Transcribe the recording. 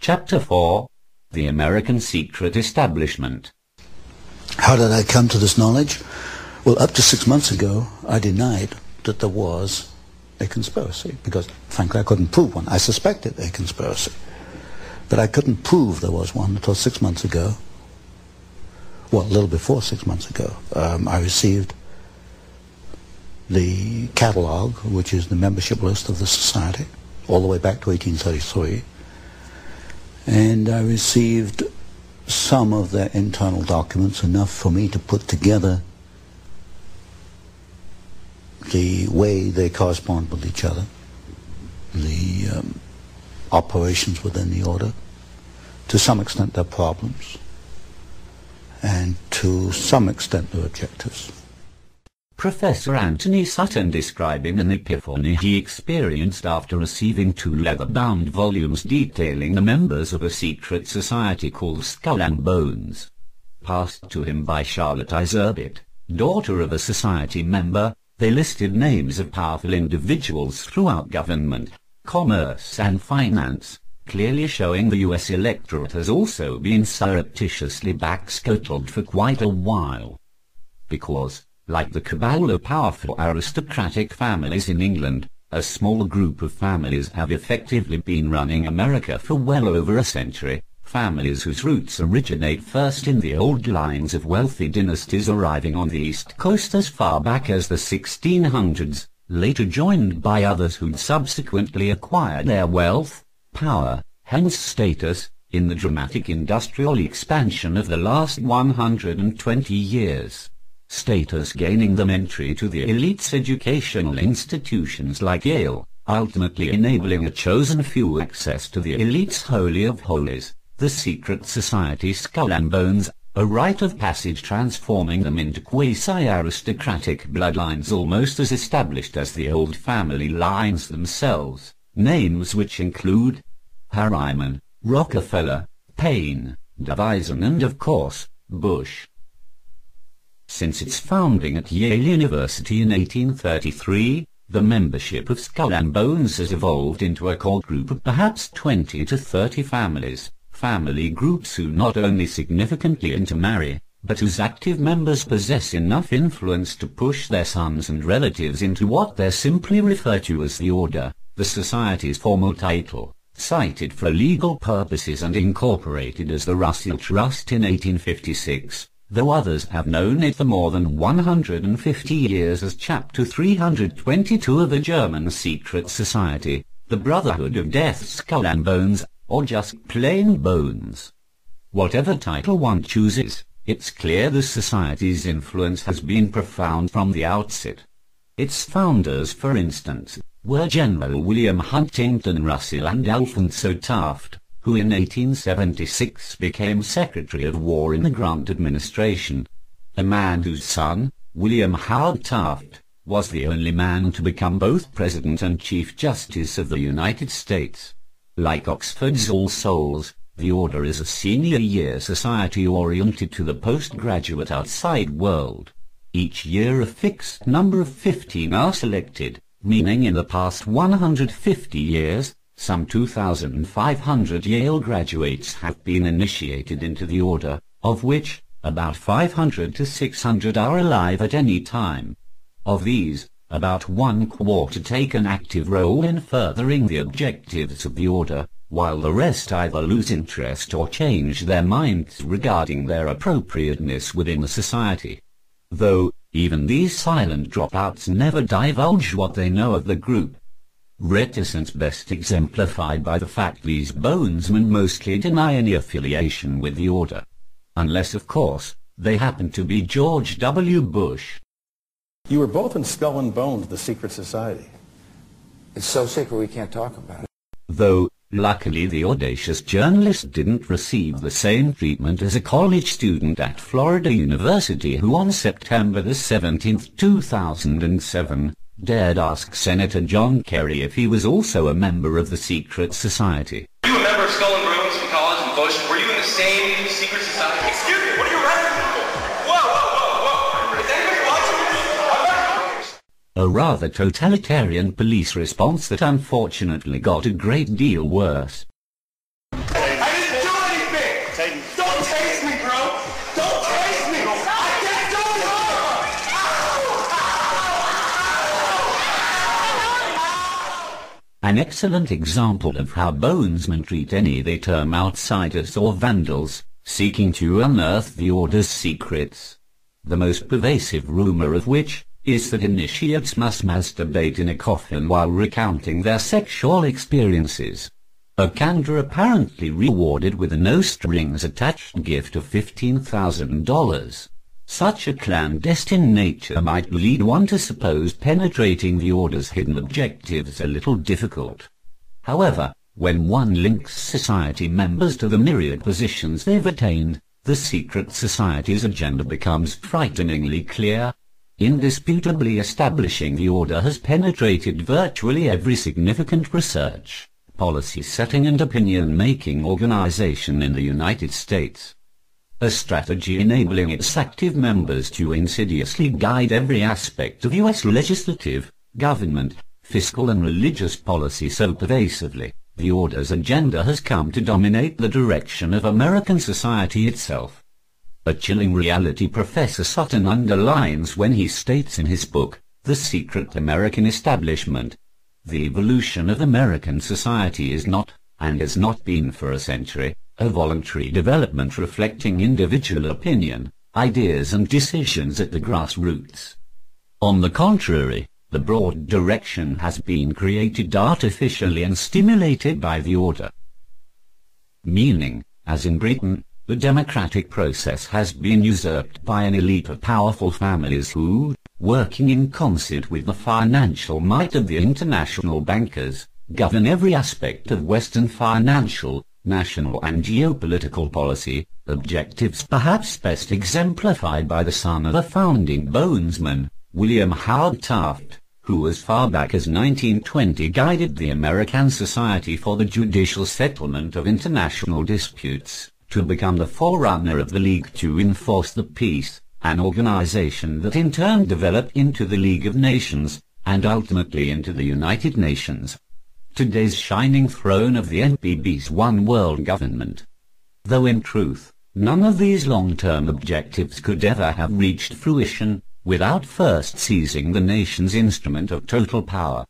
Chapter 4. The American Secret Establishment. How did I come to this knowledge? Well, up to 6 months ago, I denied that there was a conspiracy because, frankly, I couldn't prove one. I suspected a conspiracy, but I couldn't prove there was one until 6 months ago. Well, a little before 6 months ago, I received the catalog, which is the membership list of the society, all the way back to 1833. And I received some of their internal documents, enough for me to put together the way they correspond with each other, the operations within the order, to some extent their problems, and to some extent their objectives. Professor Anthony Sutton describing an epiphany he experienced after receiving 2 leather-bound volumes detailing the members of a secret society called Skull and Bones. Passed to him by Charlotte Iserbit, daughter of a society member, they listed names of powerful individuals throughout government, commerce and finance, clearly showing the U.S. electorate has also been surreptitiously backscuttled for quite a while. Because, like the cabal of powerful aristocratic families in England, a small group of families have effectively been running America for well over a century, families whose roots originate first in the old lines of wealthy dynasties arriving on the East Coast as far back as the 1600s, later joined by others who'd subsequently acquired their wealth, power, hence status, in the dramatic industrial expansion of the last 120 years. Status gaining them entry to the elite's educational institutions like Yale, ultimately enabling a chosen few access to the elite's holy of holies, the secret society Skull and Bones, a rite of passage transforming them into quasi-aristocratic bloodlines almost as established as the old family lines themselves, names which include Harriman, Rockefeller, Paine, Davison and of course, Bush. Since its founding at Yale University in 1833, the membership of Skull and Bones has evolved into a core group of perhaps 20 to 30 families, family groups who not only significantly intermarry, but whose active members possess enough influence to push their sons and relatives into what they simply refer to as the Order, the Society's formal title, cited for legal purposes and incorporated as the Russell Trust in 1856. Though others have known it for more than 150 years as Chapter 322 of a German secret society, the Brotherhood of Death Skull and Bones, or just plain Bones. Whatever title one chooses, it's clear the society's influence has been profound from the outset. Its founders, for instance, were General William Huntington Russell and Alphonso Taft, who in 1876 became Secretary of War in the Grant administration, a man whose son, William Howard Taft, was the only man to become both President and Chief Justice of the United States. Like Oxford's All Souls, the Order is a senior year society oriented to the postgraduate outside world. Each year a fixed number of 15 are selected, meaning in the past 150 years, some 2,500 Yale graduates have been initiated into the Order, of which, about 500 to 600 are alive at any time. Of these, about 1/4 take an active role in furthering the objectives of the Order, while the rest either lose interest or change their minds regarding their appropriateness within the society. Though, even these silent dropouts never divulge what they know of the group. Reticence best exemplified by the fact these bonesmen mostly deny any affiliation with the Order. Unless, of course, they happen to be George W. Bush. You were both in Skull and Bones, the secret society. It's so secret we can't talk about it. Though, luckily the audacious journalist didn't receive the same treatment as a college student at Florida University who on September the 17th, 2007, dared ask Senator John Kerry if he was also a member of the secret society. Were you a member of Skull and Bones in college and Bush? Were you in the same secret society? Excuse me, what are you writing for? Whoa! Is anybody watching this? A rather totalitarian police response that unfortunately got a great deal worse. Hey, an excellent example of how bonesmen treat any they term outsiders or vandals, seeking to unearth the Order's secrets. The most pervasive rumor of which is that initiates must masturbate in a coffin while recounting their sexual experiences. A candor apparently rewarded with a no-strings-attached gift of $15,000. Such a clandestine nature might lead one to suppose penetrating the Order's hidden objectives a little difficult. However, when one links society members to the myriad positions they've attained, the secret society's agenda becomes frighteningly clear. Indisputably establishing the Order has penetrated virtually every significant research, policy-setting and opinion-making organization in the United States. A strategy enabling its active members to insidiously guide every aspect of U.S. legislative, government, fiscal and religious policy so pervasively, the Order's agenda has come to dominate the direction of American society itself. A chilling reality Professor Sutton underlines when he states in his book, The Secret American Establishment, the evolution of American society is not, and has not been for a century, a voluntary development reflecting individual opinion, ideas and decisions at the grassroots. On the contrary, the broad direction has been created artificially and stimulated by the Order. Meaning, as in Britain, the democratic process has been usurped by an elite of powerful families who, working in concert with the financial might of the international bankers, govern every aspect of Western financial, national and geopolitical policy, objectives perhaps best exemplified by the son of a founding bonesman, William Howard Taft, who as far back as 1920 guided the American Society for the Judicial Settlement of International Disputes, to become the forerunner of the League to Enforce the Peace, an organization that in turn developed into the League of Nations, and ultimately into the United Nations. Today's shining throne of the NPB's one world government. Though in truth, none of these long-term objectives could ever have reached fruition, without first seizing the nation's instrument of total power,